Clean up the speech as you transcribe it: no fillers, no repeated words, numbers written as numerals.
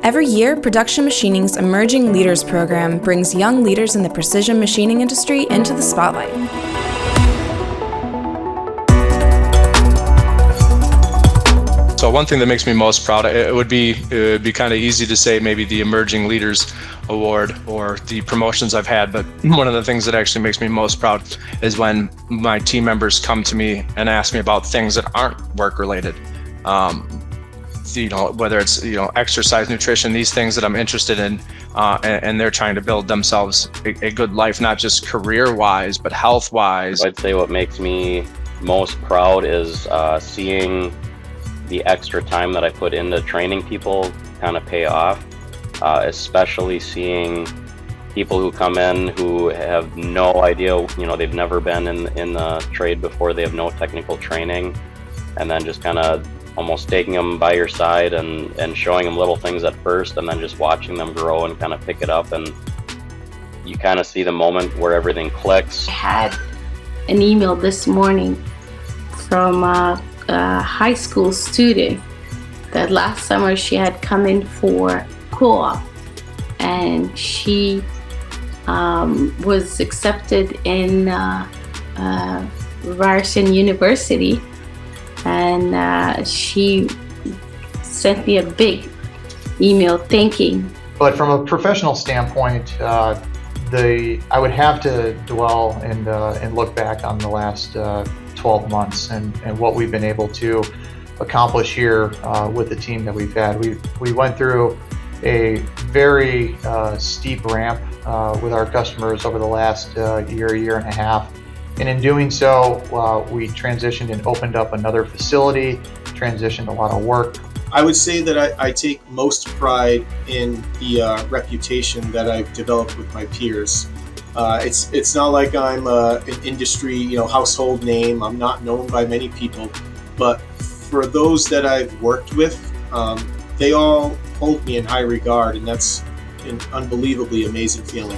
Every year, Production Machining's Emerging Leaders program brings young leaders in the precision machining industry into the spotlight. So one thing that makes me most proud, it would be kind of easy to say maybe the Emerging Leaders Award or the promotions I've had, but one of the things that actually makes me most proud is when my team members come to me and ask me about things that aren't work related. Whether it's exercise, nutrition, these things that I'm interested in, and they're trying to build themselves a good life, not just career-wise, but health-wise. I'd say what makes me most proud is seeing the extra time that I put into training people kind of pay off, especially seeing people who come in who have no idea, they've never been in the trade before, they have no technical training, and then just kind of almost taking them by your side and showing them little things at first, and then just watching them grow and kind of pick it up, and you kind of see the moment where everything clicks. I had an email this morning from a high school student that last summer she had come in for co-op, and she was accepted in Ryerson University, and she sent me a big email thanking. But from a professional standpoint, I would have to dwell and look back on the last 12 months and what we've been able to accomplish here with the team that we've had. We went through a very steep ramp with our customers over the last year and a half. And in doing so, we transitioned and opened up another facility, transitioned a lot of work. I would say that I take most pride in the reputation that I've developed with my peers. It's not like I'm an industry, household name. I'm not known by many people, but for those that I've worked with, they all hold me in high regard, and that's an unbelievably amazing feeling.